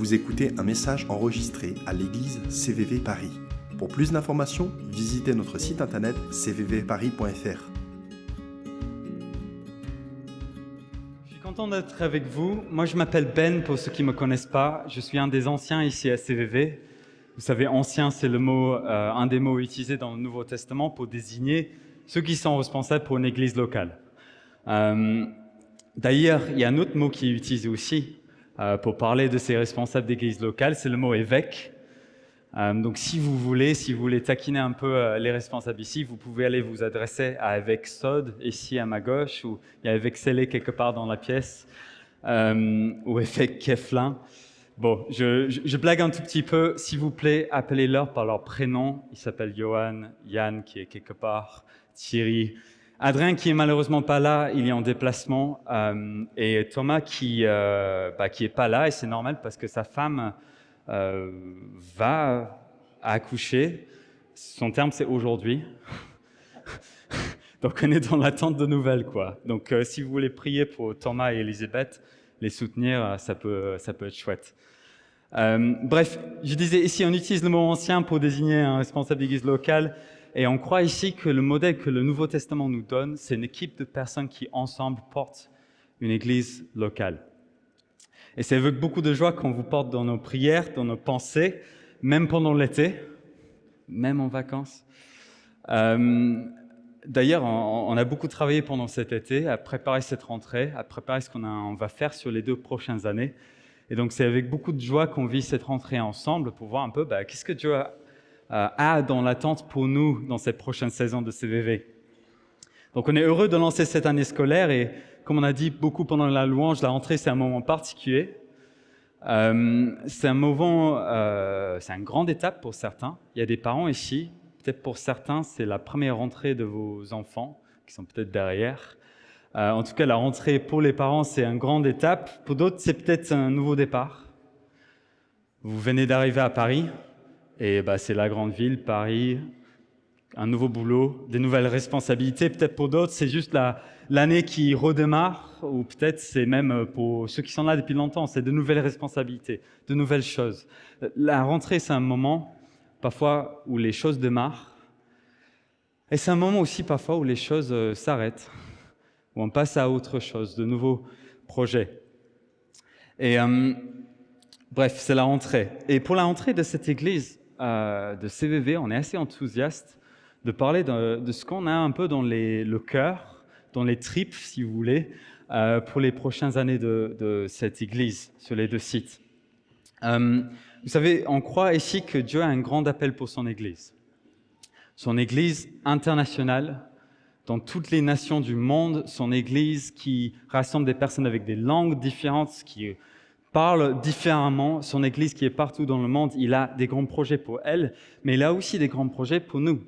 Vous écoutez un message enregistré à l'église CVV Paris. Pour plus d'informations, visitez notre site internet cvvparis.fr. Je suis content d'être avec vous. Moi, je m'appelle Ben, pour ceux qui ne me connaissent pas. Je suis un des anciens ici à CVV. Vous savez, ancien, c'est le mot, un des mots utilisés dans le Nouveau Testament pour désigner ceux qui sont responsables pour une église locale. D'ailleurs, il y a un autre mot qui est utilisé aussi pour parler de ces responsables d'église locale, c'est le mot évêque. Donc si vous voulez taquiner un peu les responsables ici, vous pouvez aller vous adresser à évêque Sod, ici à ma gauche, ou il y a évêque Scellé quelque part dans la pièce, ou évêque Keflin. Bon, je blague un tout petit peu. S'il vous plaît, appelez-leur par leur prénom. Ils s'appellent Johan, Yann qui est quelque part, Thierry, Adrien qui est malheureusement pas là, il est en déplacement, et Thomas qui est pas là, et c'est normal parce que sa femme va accoucher. Son terme c'est aujourd'hui. Donc on est dans l'attente de nouvelles, quoi. Donc si vous voulez prier pour Thomas et Elisabeth, les soutenir, ça peut être chouette. Bref, je disais ici, on utilise le mot ancien pour désigner un responsable d'église locale, et on croit ici que le modèle que le Nouveau Testament nous donne, c'est une équipe de personnes qui ensemble portent une église locale. Et c'est avec beaucoup de joie qu'on vous porte dans nos prières, dans nos pensées, même pendant l'été, même en vacances. D'ailleurs, on a beaucoup travaillé pendant cet été à préparer cette rentrée, à préparer ce qu'on va faire sur les 2 prochaines années. Et donc, c'est avec beaucoup de joie qu'on vit cette rentrée ensemble pour voir un peu qu'est-ce que Dieu a dans l'attente pour nous dans cette prochaine saison de CVV. Donc, on est heureux de lancer cette année scolaire et comme on a dit beaucoup pendant la louange, la rentrée, c'est un moment particulier. C'est une grande étape pour certains. Il y a des parents ici. Peut-être pour certains, c'est la première rentrée de vos enfants qui sont peut-être derrière. En tout cas, la rentrée pour les parents, c'est une grande étape. Pour d'autres, c'est peut-être un nouveau départ. Vous venez d'arriver à Paris, et c'est la grande ville, Paris, un nouveau boulot, des nouvelles responsabilités. Peut-être pour d'autres, c'est juste l'année qui redémarre, ou peut-être c'est même pour ceux qui sont là depuis longtemps, c'est de nouvelles responsabilités, de nouvelles choses. La rentrée, c'est un moment parfois où les choses démarrent, et c'est un moment aussi parfois où les choses s'arrêtent, où on passe à autre chose, de nouveaux projets. Et bref, c'est la rentrée. Et pour la rentrée de cette église de CVV, on est assez enthousiaste de parler de ce qu'on a un peu dans le cœur, dans les tripes, si vous voulez, pour les prochaines années de cette église, sur les 2 sites. Vous savez, on croit ici que Dieu a un grand appel pour son église internationale, dans toutes les nations du monde, son église qui rassemble des personnes avec des langues différentes, qui parlent différemment, son église qui est partout dans le monde. Il a des grands projets pour elle, mais il a aussi des grands projets pour nous,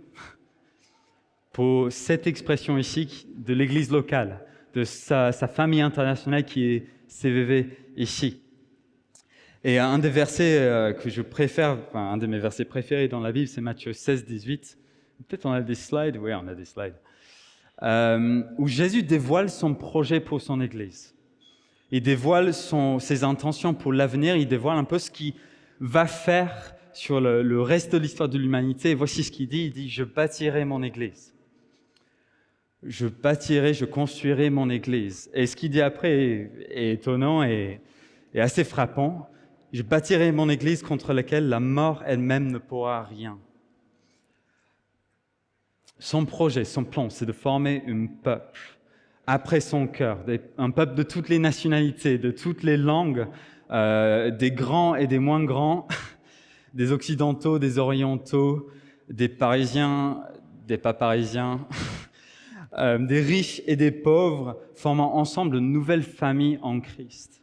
pour cette expression ici de l'église locale, de sa famille internationale qui est CVV ici. Et un des versets que je préfère, un de mes versets préférés dans la Bible, c'est Matthieu 16, 18. Peut-être on a des slides, oui, on a des slides. Où Jésus dévoile son projet pour son Église. Il dévoile ses intentions pour l'avenir, il dévoile un peu ce qu'il va faire sur le reste de l'histoire de l'humanité. Et voici ce qu'il dit, je bâtirai mon Église. Je construirai mon Église. Et ce qu'il dit après est étonnant et assez frappant. Je bâtirai mon Église contre laquelle la mort elle-même ne pourra rien. Son projet, son plan, c'est de former un peuple après son cœur, un peuple de toutes les nationalités, de toutes les langues, des grands et des moins grands, des occidentaux, des orientaux, des parisiens, des pas parisiens, des riches et des pauvres, formant ensemble une nouvelle famille en Christ,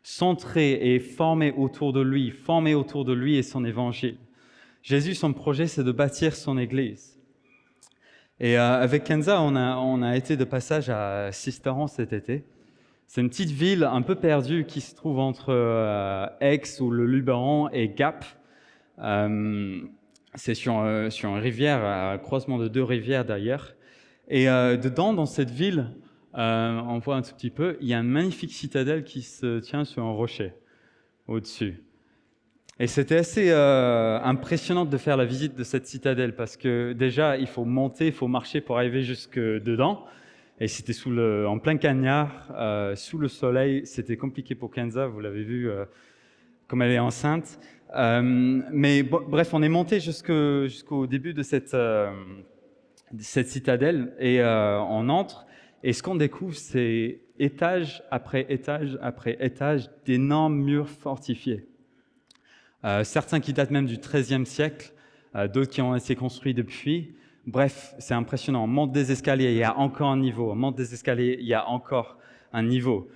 centrée et formée autour de lui et son évangile. Jésus, son projet, c'est de bâtir son Église. Et avec Kenza, on a été de passage à Sisteron cet été. C'est une petite ville un peu perdue qui se trouve entre Aix ou le Luberon et Gap. C'est sur une rivière, un croisement de 2 rivières d'ailleurs. Et dedans, dans cette ville, on voit un tout petit peu, il y a une magnifique citadelle qui se tient sur un rocher au-dessus. Et c'était assez impressionnant de faire la visite de cette citadelle parce que déjà, il faut monter, il faut marcher pour arriver jusque dedans. Et c'était en plein cagnard, sous le soleil. C'était compliqué pour Kenza, vous l'avez vu, comme elle est enceinte. Mais bref, on est monté jusqu'au début de cette citadelle et on entre. Et ce qu'on découvre, c'est étage après étage après étage d'énormes murs fortifiés. Certains qui datent même du XIIIe siècle, d'autres qui ont été construits depuis. Bref, c'est impressionnant. On monte des escaliers, il y a encore un niveau. On monte des escaliers, il y a encore un niveau.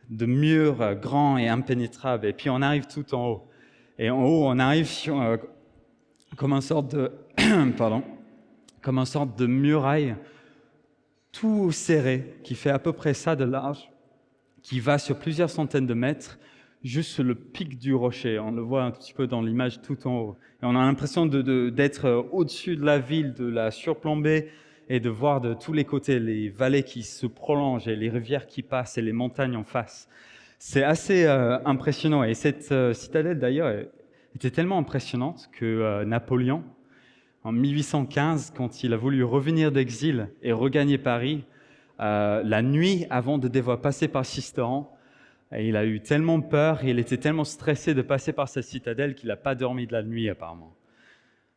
De murs grands et impénétrables. Et puis on arrive tout en haut. Et en haut, on arrive sur, comme une sorte de, comme une sorte de muraille tout serré, qui fait à peu près ça de large, qui va sur plusieurs centaines de mètres, juste sur le pic du rocher. On le voit un petit peu dans l'image tout en haut. Et on a l'impression d'être au-dessus de la ville, de la surplomber et de voir de tous les côtés les vallées qui se prolongent et les rivières qui passent et les montagnes en face. C'est assez impressionnant. Et cette citadelle, d'ailleurs, était tellement impressionnante que Napoléon, en 1815, quand il a voulu revenir d'exil et regagner Paris, la nuit, avant de devoir passer par Sisteron, et il a eu tellement peur et il était tellement stressé de passer par cette citadelle qu'il n'a pas dormi de la nuit apparemment.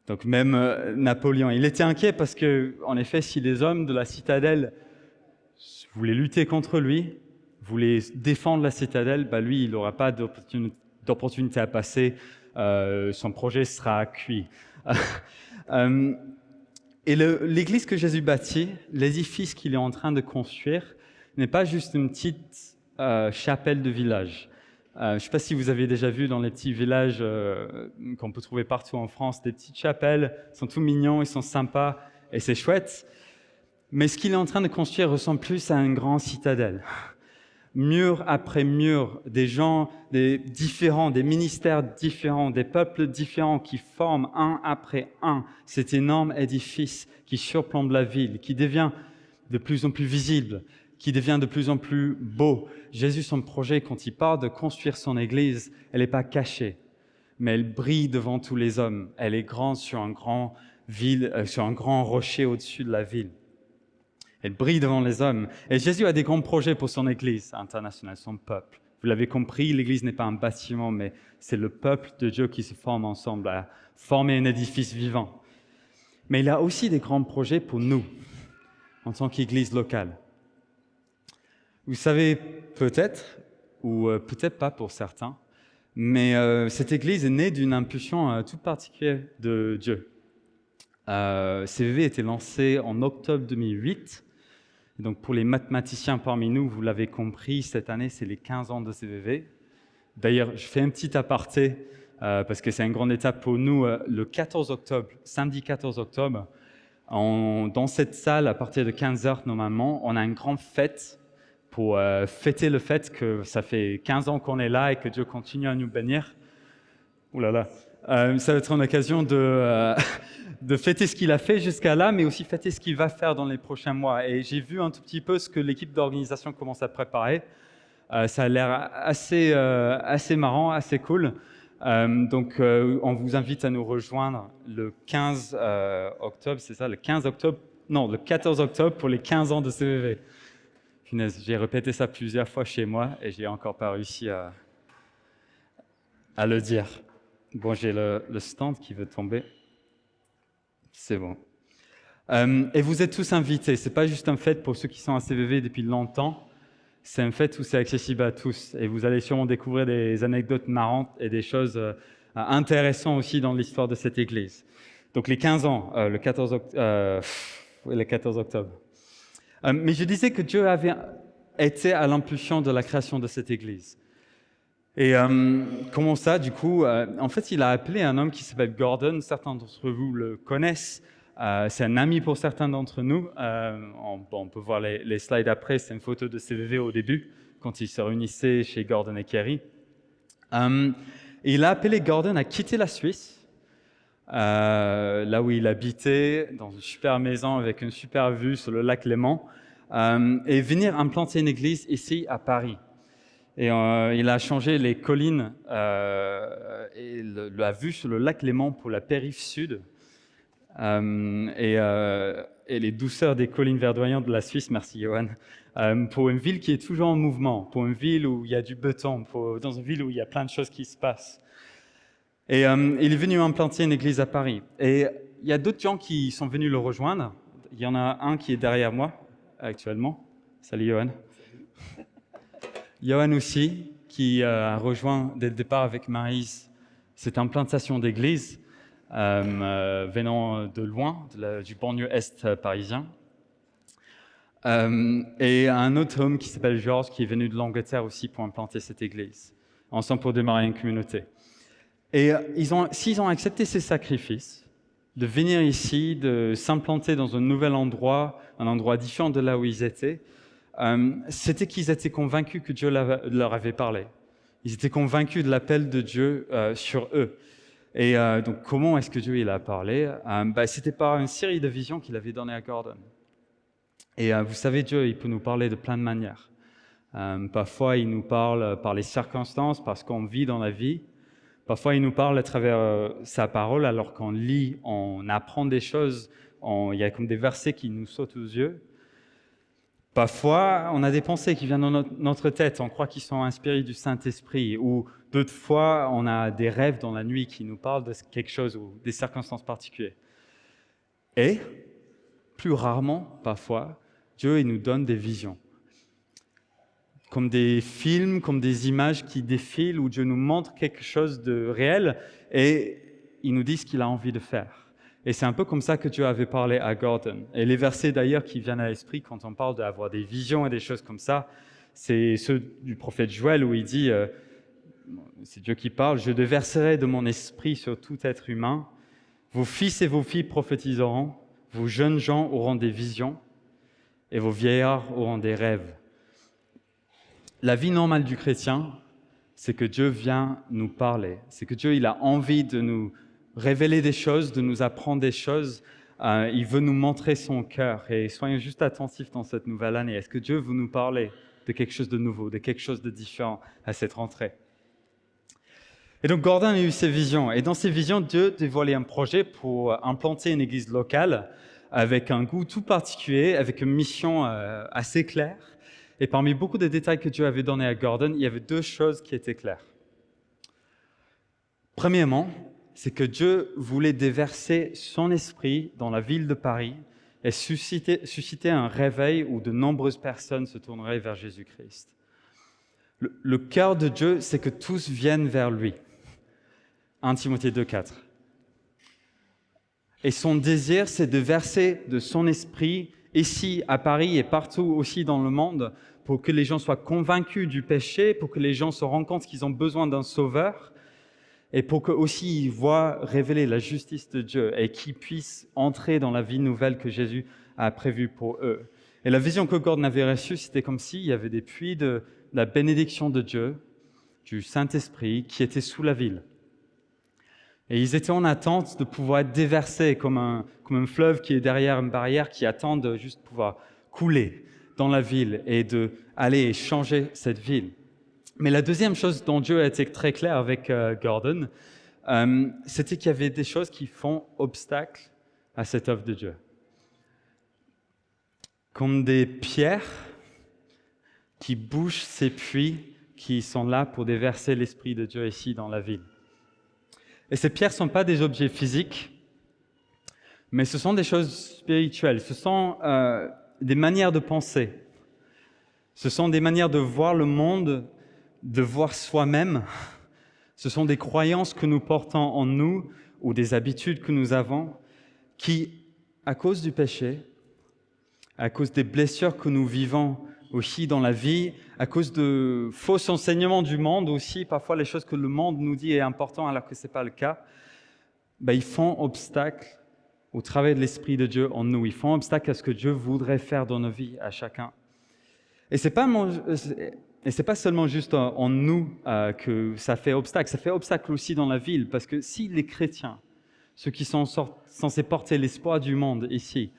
Donc même Napoléon, il était inquiet parce que, en effet, si les hommes de la citadelle voulaient lutter contre lui, voulaient défendre la citadelle, bah lui, il n'aura pas d'opportunité à passer, son projet sera cuit. Et l'église que Jésus bâtit, l'édifice qu'il est en train de construire, n'est pas juste une petite chapelle de village. Je ne sais pas si vous avez déjà vu dans les petits villages qu'on peut trouver partout en France, des petites chapelles, ils sont tout mignons, ils sont sympas et c'est chouette. Mais ce qu'il est en train de construire ressemble plus à une grande citadelle. Mur après mur, des gens différents, des ministères différents, des peuples différents qui forment un après un cet énorme édifice qui surplombe la ville, qui devient de plus en plus visible, qui devient de plus en plus beau. Jésus, son projet, quand il part de construire son église, elle n'est pas cachée, mais elle brille devant tous les hommes. Elle est grande sur un grand rocher au-dessus de la ville. Elle brille devant les hommes. Et Jésus a des grands projets pour son Église internationale, son peuple. Vous l'avez compris, l'Église n'est pas un bâtiment, mais c'est le peuple de Dieu qui se forme ensemble à former un édifice vivant. Mais il a aussi des grands projets pour nous, en tant qu'Église locale. Vous savez peut-être, ou peut-être pas pour certains, mais cette Église est née d'une impulsion toute particulière de Dieu. CVV a été lancé en octobre 2008. Donc pour les mathématiciens parmi nous, vous l'avez compris, cette année, c'est les 15 ans de CVV. D'ailleurs, je fais un petit aparté, parce que c'est une grande étape pour nous. Le 14 octobre, samedi 14 octobre, dans cette salle, à partir de 15h normalement, on a une grande fête pour fêter le fait que ça fait 15 ans qu'on est là et que Dieu continue à nous bénir. Ouh là là. Ça va être une occasion de fêter ce qu'il a fait jusqu'à là, mais aussi fêter ce qu'il va faire dans les prochains mois. Et j'ai vu un tout petit peu ce que l'équipe d'organisation commence à préparer. Ça a l'air assez marrant, assez cool. Donc, on vous invite à nous rejoindre le 15 octobre, c'est ça, le 15 octobre, non, le 14 octobre pour les 15 ans de CVV. Punaise, j'ai répété ça plusieurs fois chez moi et j'ai encore pas réussi à le dire. Bon, j'ai le stand qui veut tomber. C'est bon. Et vous êtes tous invités. C'est pas juste un fête pour ceux qui sont à CVV depuis longtemps. C'est un fête où c'est accessible à tous. Et vous allez sûrement découvrir des anecdotes marrantes et des choses intéressantes aussi dans l'histoire de cette église. Donc les 15 ans, le 14 octobre. Mais je disais que Dieu avait été à l'impulsion de la création de cette église. Et comment ça, du coup en fait, il a appelé un homme qui s'appelle Gordon. Certains d'entre vous le connaissent. C'est un ami pour certains d'entre nous. On peut voir les slides après. C'est une photo de CVV au début, quand ils se réunissaient chez Gordon et Kerry. Et il a appelé Gordon à quitter la Suisse, là où il habitait, dans une super maison avec une super vue sur le lac Léman, et venir implanter une église ici à Paris. Et il a changé les collines et la vue sur le lac Léman pour la périph' sud et les douceurs des collines verdoyantes de la Suisse, merci Johan, pour une ville qui est toujours en mouvement, pour une ville où il y a du beau temps, dans une ville où il y a plein de choses qui se passent. Et il est venu implanter une église à Paris. Et il y a d'autres gens qui sont venus le rejoindre. Il y en a un qui est derrière moi actuellement. Salut Johan. Johan aussi, qui a rejoint dès le départ avec Maryse cette implantation d'église venant de loin, du banlieue est parisien. Et un autre homme qui s'appelle Georges, qui est venu de l'Angleterre aussi pour implanter cette église, ensemble pour démarrer une communauté. Et s'ils ont accepté ces sacrifices, de venir ici, de s'implanter dans un nouvel endroit, un endroit différent de là où ils étaient, c'était qu'ils étaient convaincus que Dieu leur avait parlé. Ils étaient convaincus de l'appel de Dieu sur eux. Et donc, comment est-ce que Dieu il a parlé c'était par une série de visions qu'il avait données à Gordon. Et vous savez, Dieu, il peut nous parler de plein de manières. Parfois, il nous parle par les circonstances, parce qu'on vit dans la vie. Parfois, il nous parle à travers sa parole, alors qu'on lit, on apprend des choses, il y a comme des versets qui nous sautent aux yeux. Parfois, on a des pensées qui viennent dans notre tête, on croit qu'ils sont inspirés du Saint-Esprit, ou d'autres fois, on a des rêves dans la nuit qui nous parlent de quelque chose ou des circonstances particulières. Et, plus rarement, parfois, Dieu il nous donne des visions. Comme des films, comme des images qui défilent, où Dieu nous montre quelque chose de réel et il nous dit ce qu'il a envie de faire. Et c'est un peu comme ça que Dieu avait parlé à Gordon. Et les versets d'ailleurs qui viennent à l'esprit quand on parle d'avoir des visions et des choses comme ça, c'est ceux du prophète Joël où il dit, c'est Dieu qui parle, « Je déverserai de mon esprit sur tout être humain. Vos fils et vos filles prophétiseront, vos jeunes gens auront des visions et vos vieillards auront des rêves. » La vie normale du chrétien, c'est que Dieu vient nous parler. C'est que Dieu il a envie de nous révéler des choses, de nous apprendre des choses. Il veut nous montrer son cœur. Et soyons juste attentifs dans cette nouvelle année. Est-ce que Dieu veut nous parler de quelque chose de nouveau, de quelque chose de différent à cette rentrée? Et donc Gordon a eu ses visions. Et dans ses visions, Dieu dévoilait un projet pour implanter une église locale avec un goût tout particulier, avec une mission assez claire. Et parmi beaucoup de détails que Dieu avait donnés à Gordon, il y avait deux choses qui étaient claires. Premièrement, c'est que Dieu voulait déverser son esprit dans la ville de Paris et susciter un réveil où de nombreuses personnes se tourneraient vers Jésus-Christ. Le cœur de Dieu, c'est que tous viennent vers lui. 1 Timothée 2,4. Et son désir, c'est de verser de son esprit ici à Paris et partout aussi dans le monde pour que les gens soient convaincus du péché, pour que les gens se rendent compte qu'ils ont besoin d'un sauveur et pour qu'eux aussi ils voient révéler la justice de Dieu et qu'ils puissent entrer dans la vie nouvelle que Jésus a prévue pour eux. Et la vision que Gordon avait reçue, c'était comme s'il y avait des puits de la bénédiction de Dieu, du Saint-Esprit, qui étaient sous la ville. Et ils étaient en attente de pouvoir être déversés comme un fleuve qui est derrière une barrière, qui attend de juste pouvoir couler dans la ville et d'aller changer cette ville. Mais la deuxième chose dont Dieu a été très clair avec Gordon, c'était qu'il y avait des choses qui font obstacle à cette œuvre de Dieu. Comme des pierres qui bouchent ces puits qui sont là pour déverser l'Esprit de Dieu ici dans la ville. Et ces pierres ne sont pas des objets physiques, mais ce sont des choses spirituelles. Ce sont des manières de penser. Ce sont des manières de voir le monde, de voir soi-même. Ce sont des croyances que nous portons en nous ou des habitudes que nous avons qui, à cause du péché, à cause des blessures que nous vivons aussi dans la vie, à cause de faux enseignements du monde aussi, parfois les choses que le monde nous dit est important alors que ce n'est pas le cas, ils font obstacle au travail de l'Esprit de Dieu en nous. Ils font obstacle à ce que Dieu voudrait faire dans nos vies à chacun. Et ce n'est pas seulement juste en nous que ça fait obstacle aussi dans la ville, parce que si les chrétiens, ceux qui sont censés porter l'espoir du monde ici,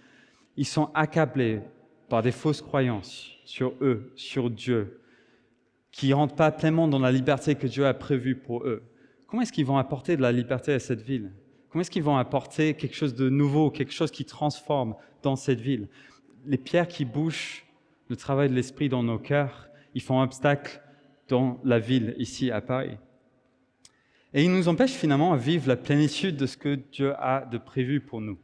ils sont accablés par des fausses croyances sur eux, sur Dieu, qui ne rentrent pas pleinement dans la liberté que Dieu a prévue pour eux, comment est-ce qu'ils vont apporter de la liberté à cette ville? Comment est-ce qu'ils vont apporter quelque chose de nouveau, quelque chose qui transforme dans cette ville? Les pierres qui bouchent le travail de l'Esprit dans nos cœurs, ils font obstacle dans la ville, ici à Paris. Et ils nous empêchent finalement à vivre la plénitude de ce que Dieu a de prévu pour nous.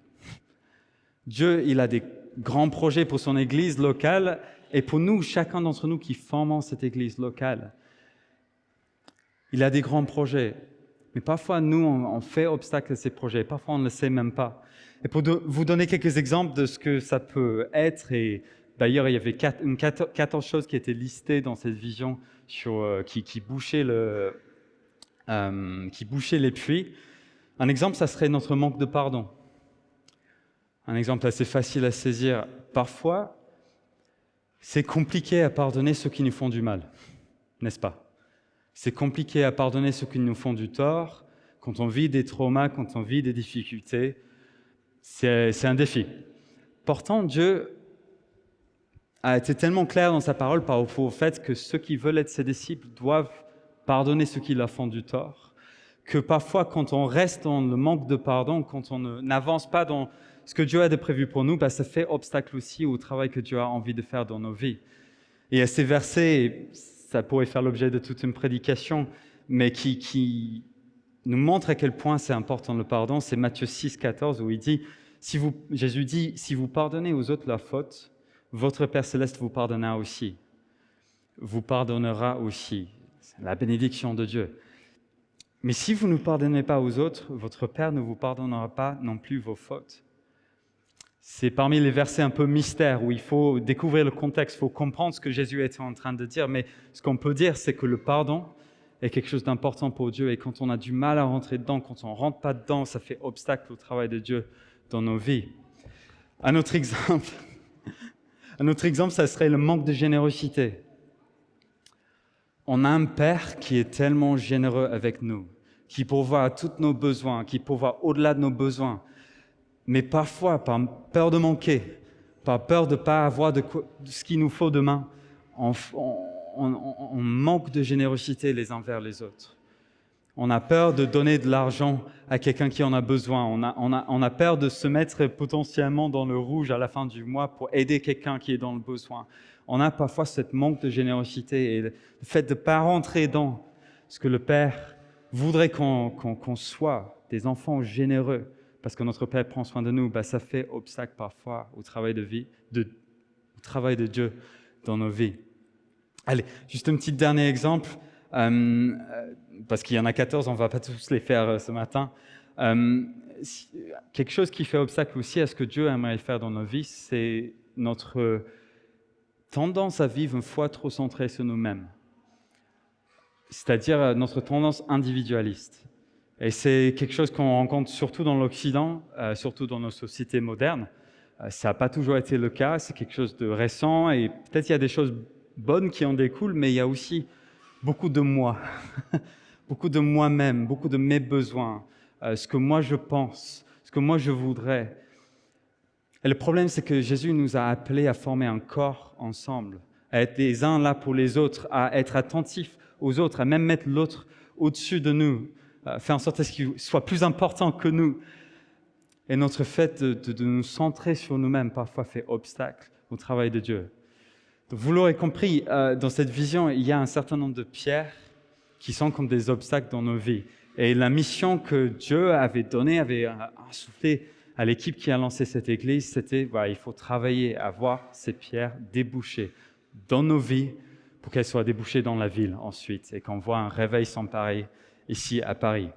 Dieu, il a des grands projets pour son Église locale et pour nous, chacun d'entre nous qui formons cette Église locale. Il a des grands projets, mais parfois nous, on fait obstacle à ces projets, parfois on ne le sait même pas. Et pour vous donner quelques exemples de ce que ça peut être, et d'ailleurs il y avait 14 choses qui étaient listées dans cette vision qui bouchaient les puits. Un exemple, ça serait notre manque de pardon. Un exemple assez facile à saisir. Parfois, c'est compliqué à pardonner ceux qui nous font du mal, n'est-ce pas? C'est compliqué à pardonner ceux qui nous font du tort. Quand on vit des traumas, quand on vit des difficultés, c'est un défi. Pourtant, Dieu a été tellement clair dans sa parole par rapport au fait que ceux qui veulent être ses disciples doivent pardonner ceux qui leur font du tort, que parfois, quand on reste dans le manque de pardon, quand on n'avance pas dans ce que Dieu a de prévu pour nous, ça fait obstacle aussi au travail que Dieu a envie de faire dans nos vies. Et à ces versets, ça pourrait faire l'objet de toute une prédication, mais qui nous montre à quel point c'est important le pardon. C'est Matthieu 6, 14, où il dit, Jésus dit, « Si vous pardonnez aux autres leurs fautes, votre Père Céleste vous pardonnera aussi. Vous pardonnera aussi. » C'est la bénédiction de Dieu. Mais si vous ne pardonnez pas aux autres, votre Père ne vous pardonnera pas non plus vos fautes. C'est parmi les versets un peu mystères où il faut découvrir le contexte, il faut comprendre ce que Jésus était en train de dire. Mais ce qu'on peut dire, c'est que le pardon est quelque chose d'important pour Dieu. Et quand on a du mal à rentrer dedans, quand on ne rentre pas dedans, ça fait obstacle au travail de Dieu dans nos vies. Un autre exemple, ça serait le manque de générosité. On a un Père qui est tellement généreux avec nous, qui pourvoit à tous nos besoins, qui pourvoit au-delà de nos besoins. Mais parfois, par peur de manquer, par peur de ne pas avoir de ce qu'il nous faut demain, on manque de générosité les uns vers les autres. On a peur de donner de l'argent à quelqu'un qui en a besoin. On a peur de se mettre potentiellement dans le rouge à la fin du mois pour aider quelqu'un qui est dans le besoin. On a parfois ce manque de générosité et le fait de ne pas rentrer dans ce que le Père voudrait qu'on soit, des enfants généreux, parce que notre Père prend soin de nous, ça fait obstacle parfois au travail au travail de Dieu dans nos vies. Allez, juste un petit dernier exemple, parce qu'il y en a 14, on ne va pas tous les faire ce matin. Quelque chose qui fait obstacle aussi à ce que Dieu aimerait faire dans nos vies, c'est notre tendance à vivre une foi trop centrée sur nous-mêmes, c'est-à-dire notre tendance individualiste. Et c'est quelque chose qu'on rencontre surtout dans l'Occident, surtout dans nos sociétés modernes. Ça n'a pas toujours été le cas, c'est quelque chose de récent et peut-être il y a des choses bonnes qui en découlent, mais il y a aussi beaucoup de moi, beaucoup de moi-même, beaucoup de mes besoins, ce que moi je pense, ce que moi je voudrais. Et le problème, c'est que Jésus nous a appelés à former un corps ensemble, à être les uns là pour les autres, à être attentifs aux autres, à même mettre l'autre au-dessus de nous, faire en sorte à ce qu'il soit plus important que nous. Et notre fait de nous centrer sur nous-mêmes parfois fait obstacle au travail de Dieu. Donc, vous l'aurez compris, dans cette vision, il y a un certain nombre de pierres qui sont comme des obstacles dans nos vies. Et la mission que Dieu avait donnée, avait insufflé à l'équipe qui a lancé cette église, c'était il faut travailler à voir ces pierres déboucher dans nos vies pour qu'elles soient débouchées dans la ville ensuite et qu'on voit un réveil sans pareil ici à Paris.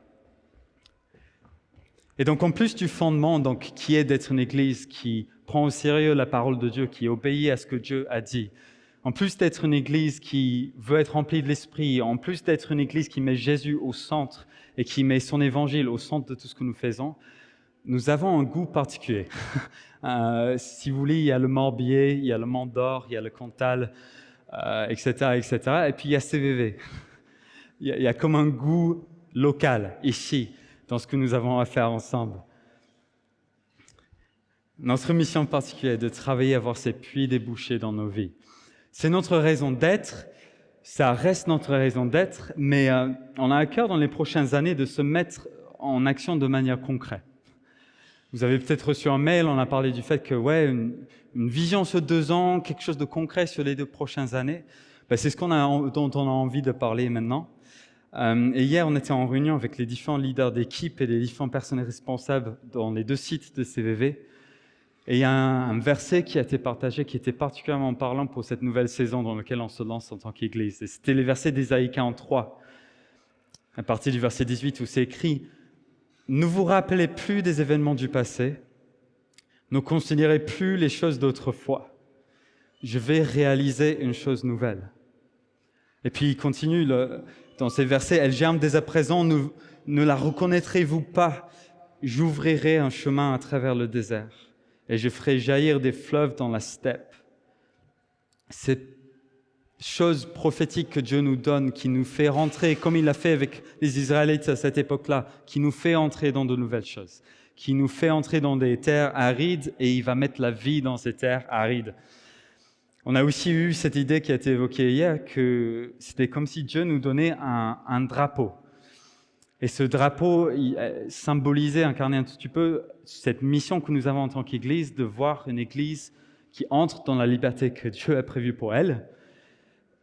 Et donc en plus du fondement qui est d'être une église qui prend au sérieux la parole de Dieu, qui obéit à ce que Dieu a dit, en plus d'être une église qui veut être remplie de l'Esprit, en plus d'être une église qui met Jésus au centre et qui met son évangile au centre de tout ce que nous faisons, nous avons un goût particulier. Si vous voulez, il y a le Morbier, il y a le Mont d'Or, il y a le Cantal, etc., etc. Et puis il y a CVV. Il y a comme un goût local ici, dans ce que nous avons à faire ensemble. Notre mission particulière est de travailler à voir ces puits débouchés dans nos vies. C'est notre raison d'être, Ça reste notre raison d'être, mais on a à cœur dans les prochaines années de se mettre en action de manière concrète. Vous avez peut-être reçu un mail, on a parlé du fait que une vision sur 2 ans, quelque chose de concret sur les 2 prochaines années, c'est ce dont on a envie de parler maintenant. Et hier, on était en réunion avec les différents leaders d'équipe et les différentes personnes responsables dans les 2 sites de CVV. Et il y a un verset qui a été partagé qui était particulièrement parlant pour cette nouvelle saison dans laquelle on se lance en tant qu'Église. Et c'était les versets d'Ésaïe 43, à partir du verset 18, où c'est écrit « Ne vous rappelez plus des événements du passé, ne considérez plus les choses d'autrefois. Je vais réaliser une chose nouvelle. » Et puis il continue dans ces versets, « Elle germe dès à présent, ne la reconnaîtrez-vous pas? J'ouvrirai un chemin à travers le désert. Et je ferai jaillir des fleuves dans la steppe. » Cette chose prophétique que Dieu nous donne, qui nous fait rentrer, comme il l'a fait avec les Israélites à cette époque-là, qui nous fait entrer dans de nouvelles choses, qui nous fait entrer dans des terres arides, et il va mettre la vie dans ces terres arides. On a aussi eu cette idée qui a été évoquée hier, que c'était comme si Dieu nous donnait un drapeau. Et ce drapeau symbolisait, incarnait un tout petit peu cette mission que nous avons en tant qu'Église, de voir une Église qui entre dans la liberté que Dieu a prévue pour elle.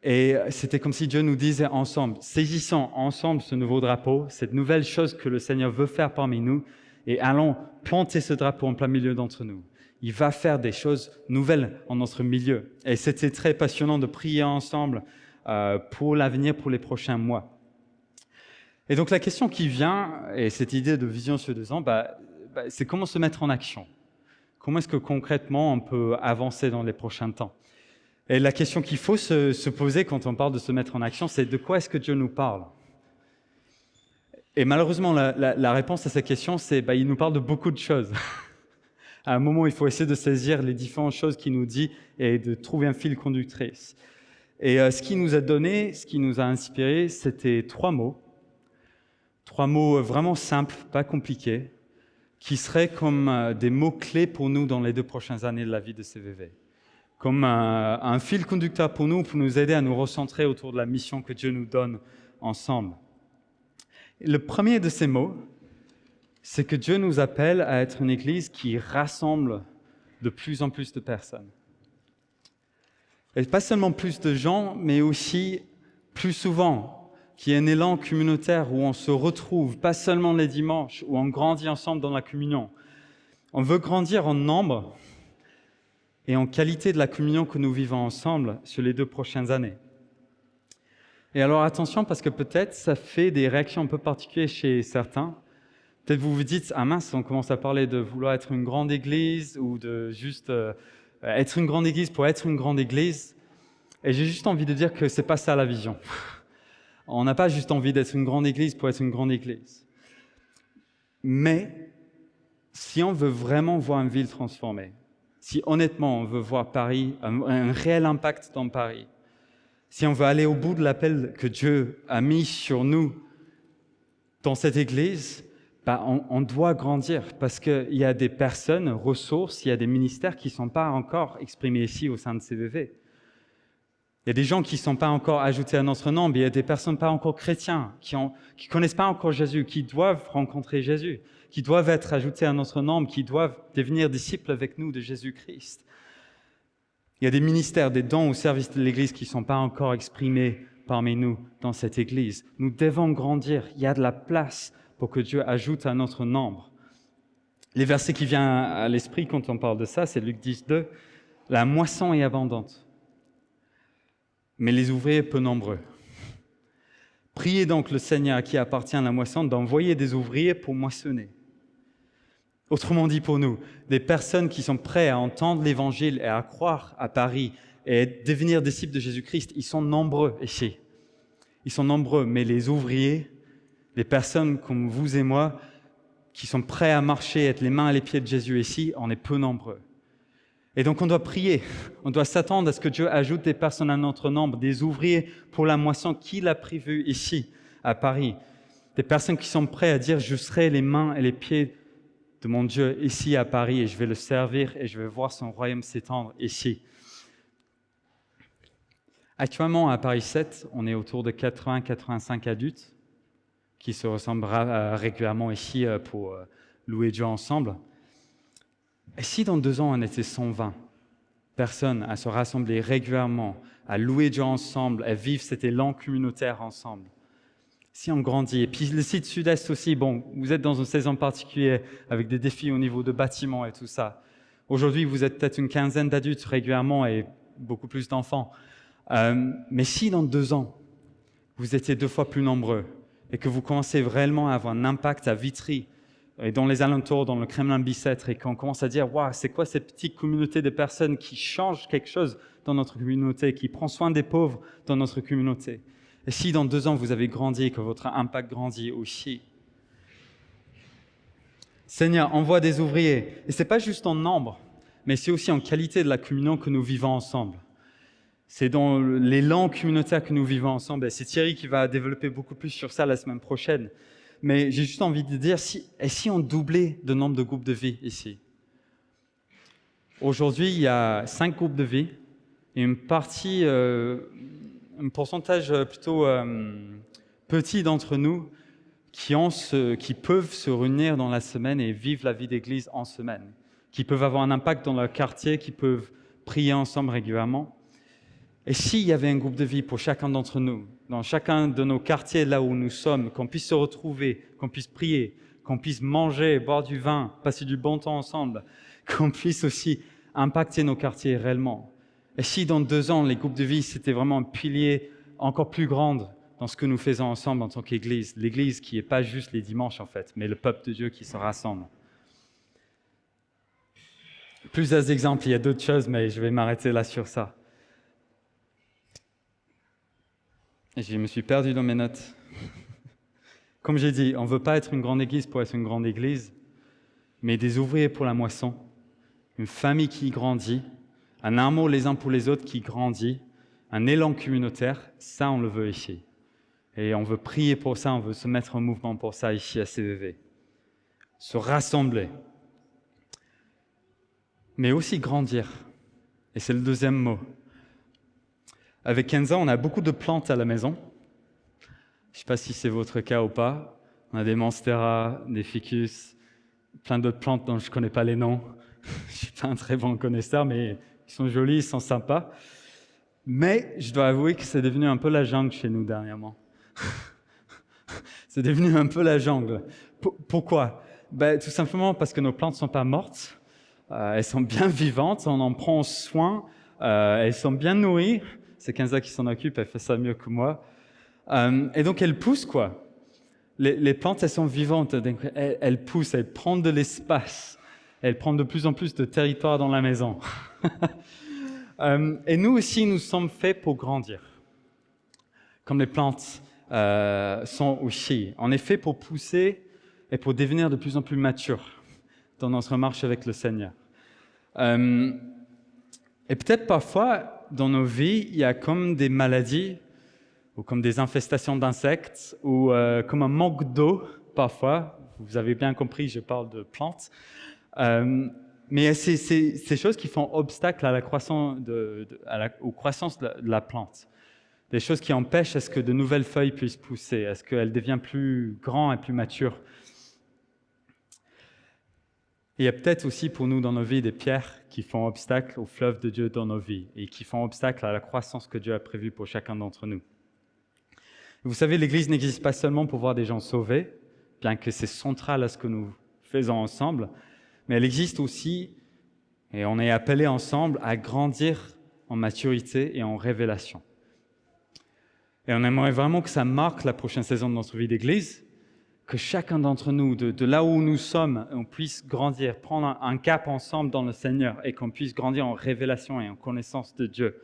Et c'était comme si Dieu nous disait ensemble, saisissons ensemble ce nouveau drapeau, cette nouvelle chose que le Seigneur veut faire parmi nous, et allons planter ce drapeau en plein milieu d'entre nous. Il va faire des choses nouvelles en notre milieu. Et c'était très passionnant de prier ensemble pour l'avenir, pour les prochains mois. Et donc la question qui vient, et cette idée de vision sur 2 ans, c'est comment se mettre en action. Comment est-ce que concrètement on peut avancer dans les prochains temps? Et la question qu'il faut se poser quand on parle de se mettre en action, c'est de quoi est-ce que Dieu nous parle? Et malheureusement, la réponse à cette question, c'est il nous parle de beaucoup de choses. À un moment, il faut essayer de saisir les différentes choses qu'il nous dit et de trouver un fil conductrice. Et ce qu'il nous a donné, ce qui nous a inspiré, c'était 3 mots. 3 mots vraiment simples, pas compliqués, qui seraient comme des mots-clés pour nous dans les 2 prochaines années de la vie de CVV. Comme un fil conducteur pour nous aider à nous recentrer autour de la mission que Dieu nous donne ensemble. Le premier de ces mots, c'est que Dieu nous appelle à être une Église qui rassemble de plus en plus de personnes. Et pas seulement plus de gens, mais aussi plus souvent, qu'il y ait un élan communautaire où on se retrouve, pas seulement les dimanches, où on grandit ensemble dans la communion. On veut grandir en nombre et en qualité de la communion que nous vivons ensemble sur les 2 prochaines années. Et alors attention, parce que peut-être ça fait des réactions un peu particulières chez certains. Peut-être vous vous dites, ah mince, on commence à parler de vouloir être une grande église ou de juste être une grande église pour être une grande église. Et j'ai juste envie de dire que c'est pas ça la vision. On n'a pas juste envie d'être une grande église pour être une grande église. Mais si on veut vraiment voir une ville transformée, si honnêtement on veut voir Paris, un réel impact dans Paris, si on veut aller au bout de l'appel que Dieu a mis sur nous dans cette église, on doit grandir parce qu'il y a des personnes, ressources, il y a des ministères qui ne sont pas encore exprimés ici au sein de CVV. Il y a des gens qui ne sont pas encore ajoutés à notre nombre, il y a des personnes pas encore chrétiens, qui ne connaissent pas encore Jésus, qui doivent rencontrer Jésus, qui doivent être ajoutés à notre nombre, qui doivent devenir disciples avec nous de Jésus-Christ. Il y a des ministères, des dons au service de l'Église qui ne sont pas encore exprimés parmi nous dans cette Église. Nous devons grandir, il y a de la place pour que Dieu ajoute à notre nombre. Les versets qui viennent à l'esprit quand on parle de ça, c'est Luc 10:2. La moisson est abondante, mais les ouvriers peu nombreux. Priez donc le Seigneur à qui appartient la moisson d'envoyer des ouvriers pour moissonner. Autrement dit pour nous, des personnes qui sont prêtes à entendre l'Évangile et à croire à Paris et devenir disciples de Jésus-Christ, ils sont nombreux ici. Ils sont nombreux, mais les ouvriers, les personnes comme vous et moi, qui sont prêts à marcher, être les mains et les pieds de Jésus ici, on est peu nombreux. Et donc on doit prier, on doit s'attendre à ce que Dieu ajoute des personnes à notre nombre, des ouvriers pour la moisson qu'il a prévue ici, à Paris. Des personnes qui sont prêtes à dire « je serai les mains et les pieds de mon Dieu ici à Paris et je vais le servir et je vais voir son royaume s'étendre ici ». Actuellement, à Paris 7, on est autour de 80-85 adultes qui se ressemblent régulièrement ici pour louer Dieu ensemble. Et si dans 2 ans, on était 120 personnes à se rassembler régulièrement, à louer Dieu ensemble, à vivre cet élan communautaire ensemble, si on grandit, et puis le site sud-est aussi, bon, vous êtes dans une saison particulière avec des défis au niveau de bâtiments et tout ça. Aujourd'hui, vous êtes peut-être une quinzaine d'adultes régulièrement et beaucoup plus d'enfants. Mais si dans 2 ans, vous étiez 2 fois plus nombreux et que vous commencez réellement à avoir un impact à Vitry et dans les alentours, dans le Kremlin-Bicêtre, et qu'on commence à dire « Waouh, c'est quoi cette petite communauté de personnes qui changent quelque chose dans notre communauté, qui prend soin des pauvres dans notre communauté ?» Et si dans 2 ans, vous avez grandi et que votre impact grandit aussi, Seigneur, envoie des ouvriers. Et ce n'est pas juste en nombre, mais c'est aussi en qualité de la communion que nous vivons ensemble. C'est dans l'élan communautaire que nous vivons ensemble. Et c'est Thierry qui va développer beaucoup plus sur ça la semaine prochaine. Mais j'ai juste envie de dire, si on doublait le nombre de groupes de vie ici? Aujourd'hui, il y a 5 groupes de vie et un pourcentage plutôt petit d'entre nous qui peuvent se réunir dans la semaine et vivre la vie d'église en semaine, qui peuvent avoir un impact dans leur quartier, qui peuvent prier ensemble régulièrement. Et s'il y avait un groupe de vie pour chacun d'entre nous, dans chacun de nos quartiers là où nous sommes, qu'on puisse se retrouver, qu'on puisse prier, qu'on puisse manger, boire du vin, passer du bon temps ensemble, qu'on puisse aussi impacter nos quartiers réellement. Et si dans 2 ans, les groupes de vie, c'était vraiment un pilier encore plus grand dans ce que nous faisons ensemble en tant qu'Église, l'Église qui n'est pas juste les dimanches en fait, mais le peuple de Dieu qui se rassemble. Plusieurs exemples, il y a d'autres choses, mais je vais m'arrêter là sur ça. Et je me suis perdu dans mes notes. Comme j'ai dit, on ne veut pas être une grande église pour être une grande église, mais des ouvriers pour la moisson, une famille qui grandit, un amour les uns pour les autres qui grandit, un élan communautaire, ça on le veut ici. Et on veut prier pour ça, on veut se mettre en mouvement pour ça ici à CVV. Se rassembler. Mais aussi grandir. Et c'est le 2e mot. Avec Kenza, on a beaucoup de plantes à la maison. Je ne sais pas si c'est votre cas ou pas. On a des monsteras, des ficus, plein d'autres plantes dont je ne connais pas les noms. Je ne suis pas un très bon connaisseur, mais ils sont jolis, ils sont sympas. Mais je dois avouer que c'est devenu un peu la jungle chez nous dernièrement. C'est devenu un peu la jungle. Pourquoi ? Tout simplement parce que nos plantes ne sont pas mortes. Elles sont bien vivantes, on en prend soin. Elles sont bien nourries. C'est Kenza qui s'en occupe, elle fait ça mieux que moi. Et donc, elles poussent, quoi. Les plantes, elles sont vivantes. Elles poussent, elles prennent de l'espace. Elles prennent de plus en plus de territoire dans la maison. Et nous aussi, nous sommes faits pour grandir. Comme les plantes sont aussi. On est faits pour pousser et pour devenir de plus en plus matures dans notre marche avec le Seigneur. Et peut-être parfois, dans nos vies, il y a comme des maladies, ou comme des infestations d'insectes, ou comme un manque d'eau, parfois. Vous avez bien compris, je parle de plantes. Mais c'est ces choses qui font obstacle à la croissance aux croissances de la plante. Des choses qui empêchent à ce que de nouvelles feuilles puissent pousser, à ce qu'elle devienne plus grande et plus mature. Il y a peut-être aussi pour nous dans nos vies des pierres qui font obstacle au fleuve de Dieu dans nos vies et qui font obstacle à la croissance que Dieu a prévue pour chacun d'entre nous. Vous savez, l'Église n'existe pas seulement pour voir des gens sauvés, bien que c'est central à ce que nous faisons ensemble, mais elle existe aussi, et on est appelés ensemble à grandir en maturité et en révélation. Et on aimerait vraiment que ça marque la prochaine saison de notre vie d'Église, que chacun d'entre nous, de là où nous sommes, on puisse grandir, prendre un cap ensemble dans le Seigneur et qu'on puisse grandir en révélation et en connaissance de Dieu.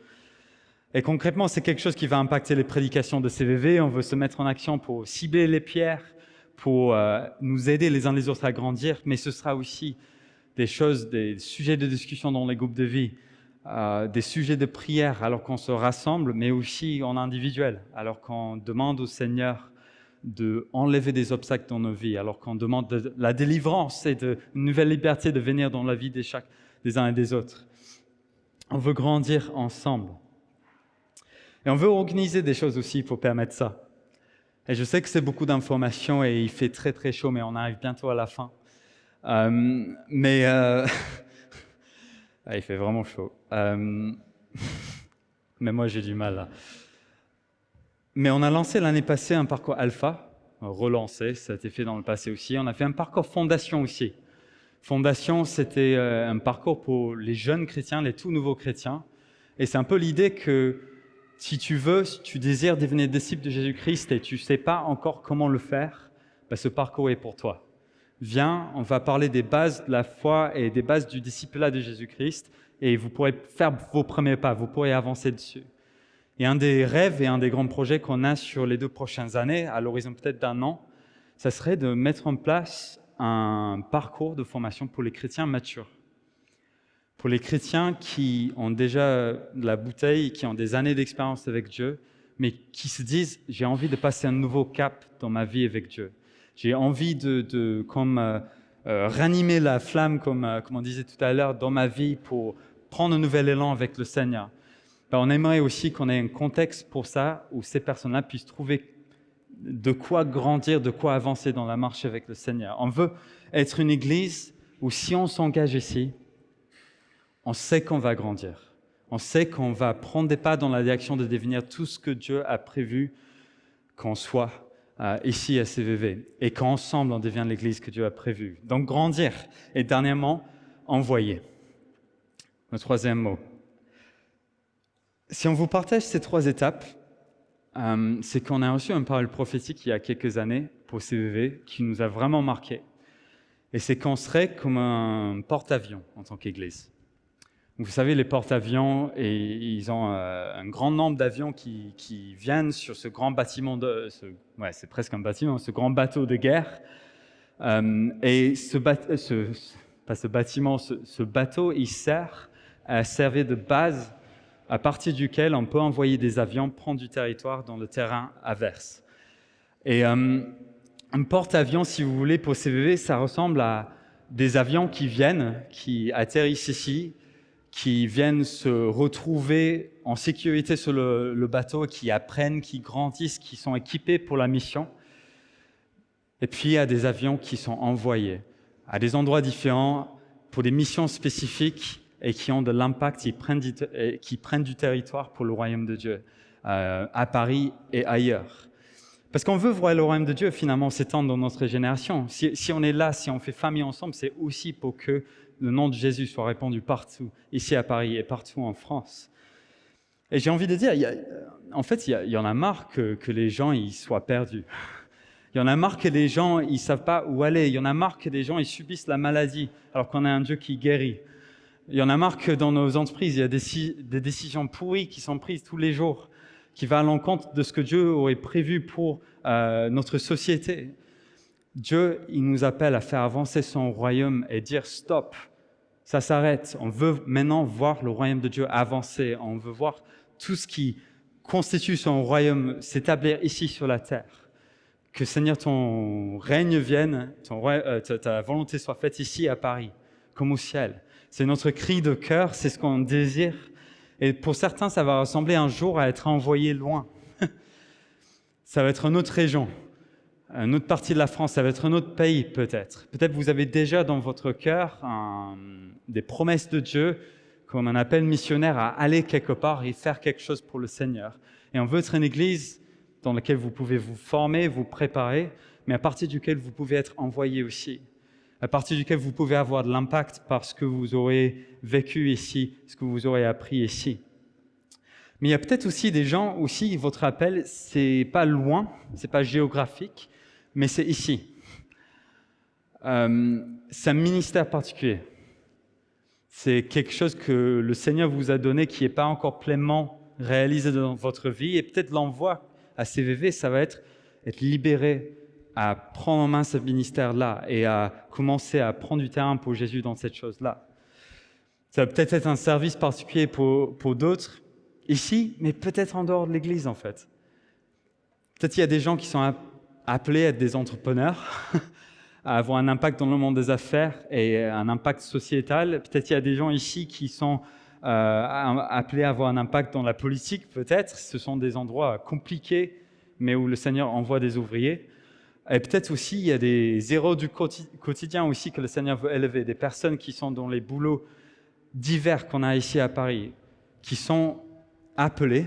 Et concrètement, c'est quelque chose qui va impacter les prédications de CVV. On veut se mettre en action pour cibler les pierres, pour nous aider les uns les autres à grandir, mais ce sera aussi des sujets de discussion dans les groupes de vie, des sujets de prière alors qu'on se rassemble, mais aussi en individuel, alors qu'on demande au Seigneur de enlever des obstacles dans nos vies, alors qu'on demande de la délivrance et une nouvelle liberté de venir dans la vie des uns et des autres. On veut grandir ensemble. Et on veut organiser des choses aussi pour permettre ça. Et je sais que c'est beaucoup d'informations et il fait très très chaud, mais on arrive bientôt à la fin. Il fait vraiment chaud. Mais moi j'ai du mal là. Mais on a lancé l'année passée un parcours alpha, relancé, ça a été fait dans le passé aussi. On a fait un parcours fondation aussi. Fondation, c'était un parcours pour les jeunes chrétiens, les tout nouveaux chrétiens. Et c'est un peu l'idée que si tu veux, si tu désires devenir disciple de Jésus-Christ et tu ne sais pas encore comment le faire, ce parcours est pour toi. Viens, on va parler des bases de la foi et des bases du discipulat de Jésus-Christ et vous pourrez faire vos premiers pas, vous pourrez avancer dessus. Et un des rêves et un des grands projets qu'on a sur les 2 prochaines années, à l'horizon peut-être d'1 an, ça serait de mettre en place un parcours de formation pour les chrétiens matures. Pour les chrétiens qui ont déjà de la bouteille, qui ont des années d'expérience avec Dieu, mais qui se disent « j'ai envie de passer un nouveau cap dans ma vie avec Dieu ». J'ai envie de ranimer la flamme, comme on disait tout à l'heure, dans ma vie pour prendre un nouvel élan avec le Seigneur. On aimerait aussi qu'on ait un contexte pour ça, où ces personnes-là puissent trouver de quoi grandir, de quoi avancer dans la marche avec le Seigneur. On veut être une église où si on s'engage ici, on sait qu'on va grandir. On sait qu'on va prendre des pas dans la direction de devenir tout ce que Dieu a prévu qu'on soit ici à CVV. Et qu'ensemble, on devient l'église que Dieu a prévue. Donc, grandir. Et dernièrement, envoyer. Le 3e mot. Si on vous partage ces 3 étapes, c'est qu'on a reçu une parole prophétique il y a quelques années pour CVV qui nous a vraiment marqué. Et c'est qu'on serait comme un porte-avions en tant qu'église. Vous savez, les porte-avions, ils ont un grand nombre d'avions qui viennent sur ce grand bâtiment, c'est presque un bâtiment, ce grand bateau de guerre. Et ce bateau, il sert à servir de base à partir duquel on peut envoyer des avions prendre du territoire dans le terrain adverse. Et un porte-avions, si vous voulez, pour CVV, ça ressemble à des avions qui atterrissent ici, qui viennent se retrouver en sécurité sur le bateau, qui apprennent, qui grandissent, qui sont équipés pour la mission. Et puis, il y a des avions qui sont envoyés à des endroits différents pour des missions spécifiques et qui ont de l'impact, qui prennent du territoire pour le royaume de Dieu, à Paris et ailleurs. Parce qu'on veut voir le royaume de Dieu finalement s'étendre dans notre génération. Si on est là, si on fait famille ensemble, c'est aussi pour que le nom de Jésus soit répandu partout, ici à Paris et partout en France. Et j'ai envie de dire, il y en a marre que les gens ils soient perdus. Il y en a marre que les gens ils savent pas où aller. Il y en a marre que les gens ils subissent la maladie alors qu'on a un Dieu qui guérit. Il y en a marre que dans nos entreprises, il y a des décisions pourries qui sont prises tous les jours, qui vont à l'encontre de ce que Dieu aurait prévu pour notre société. Dieu, il nous appelle à faire avancer son royaume et dire stop, ça s'arrête. On veut maintenant voir le royaume de Dieu avancer. On veut voir tout ce qui constitue son royaume s'établir ici sur la terre. Que Seigneur, ton règne vienne, ta volonté soit faite ici à Paris, comme au ciel. C'est notre cri de cœur, c'est ce qu'on désire. Et pour certains, ça va ressembler un jour à être envoyé loin. Ça va être une autre région, une autre partie de la France, ça va être un autre pays peut-être. Peut-être vous avez déjà dans votre cœur des promesses de Dieu, comme un appel missionnaire à aller quelque part et faire quelque chose pour le Seigneur. Et on veut être une église dans laquelle vous pouvez vous former, vous préparer, mais à partir duquel vous pouvez être envoyé aussi. À partir duquel vous pouvez avoir de l'impact par ce que vous aurez vécu ici, ce que vous aurez appris ici. Mais il y a peut-être aussi des gens aussi, votre appel, c'est pas loin, c'est pas géographique, mais c'est ici. C'est un ministère particulier. C'est quelque chose que le Seigneur vous a donné qui n'est pas encore pleinement réalisé dans votre vie. Et peut-être l'envoi à CVV, ça va être libéré à prendre en main ce ministère-là et à commencer à prendre du terrain pour Jésus dans cette chose-là. Ça va peut-être être un service particulier pour d'autres ici, mais peut-être en dehors de l'Église en fait. Peut-être qu'il y a des gens qui sont appelés à être des entrepreneurs, à avoir un impact dans le monde des affaires et un impact sociétal. Peut-être qu'il y a des gens ici qui sont appelés à avoir un impact dans la politique peut-être. Ce sont des endroits compliqués, mais où le Seigneur envoie des ouvriers. Et peut-être aussi, il y a des héros du quotidien aussi que le Seigneur veut élever, des personnes qui sont dans les boulots divers qu'on a ici à Paris, qui sont appelés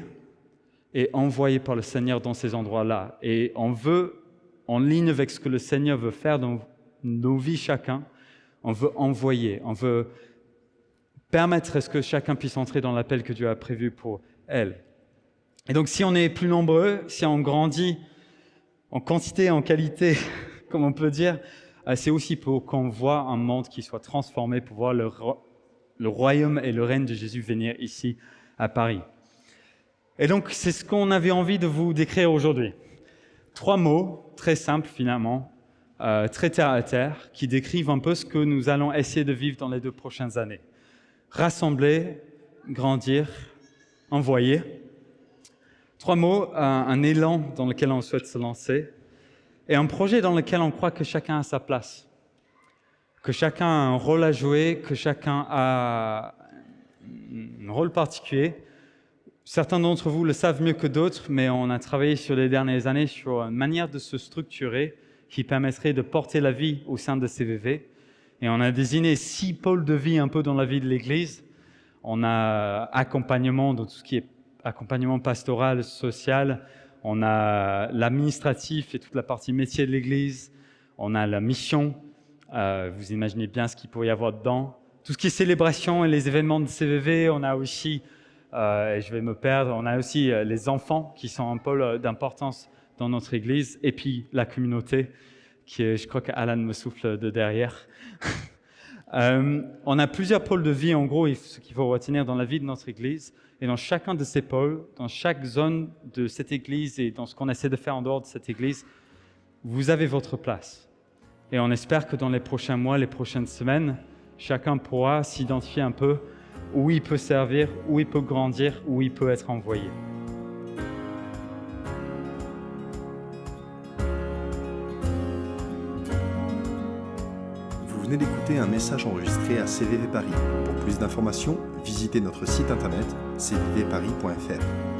et envoyés par le Seigneur dans ces endroits-là. Et on veut, en ligne avec ce que le Seigneur veut faire dans nos vies chacun, on veut envoyer, on veut permettre à ce que chacun puisse entrer dans l'appel que Dieu a prévu pour elle. Et donc, si on est plus nombreux, si on grandit en quantité, en qualité, comme on peut dire, c'est aussi pour qu'on voit un monde qui soit transformé, pour voir le royaume et le règne de Jésus venir ici à Paris. Et donc, c'est ce qu'on avait envie de vous décrire aujourd'hui. 3 mots, très simples finalement, très terre à terre, qui décrivent un peu ce que nous allons essayer de vivre dans les 2 prochaines années. Rassembler, grandir, envoyer. 3 mots, un élan dans lequel on souhaite se lancer et un projet dans lequel on croit que chacun a sa place, que chacun a un rôle à jouer, que chacun a un rôle particulier. Certains d'entre vous le savent mieux que d'autres, mais on a travaillé sur les dernières années sur une manière de se structurer qui permettrait de porter la vie au sein de CVV. Et on a désigné 6 pôles de vie un peu dans la vie de l'Église. On a accompagnement, dans tout ce qui est accompagnement pastoral, social. On a l'administratif et toute la partie métier de l'Église. On a la mission. Vous imaginez bien ce qu'il pourrait y avoir dedans. Tout ce qui est célébration et les événements de CVV. On a aussi, et je vais me perdre, on a aussi les enfants qui sont un pôle d'importance dans notre Église. Et puis la communauté, qui est, je crois qu'Alan me souffle de derrière. On a plusieurs pôles de vie, en gros, ce qu'il faut retenir dans la vie de notre Église. Et dans chacun de ces pôles, dans chaque zone de cette Église et dans ce qu'on essaie de faire en dehors de cette Église, vous avez votre place. Et on espère que dans les prochains mois, les prochaines semaines, chacun pourra s'identifier un peu où il peut servir, où il peut grandir, où il peut être envoyé. Vous venez d'écouter un message enregistré à CVV Paris. Pour plus d'informations, visitez notre site internet cvvparis.fr.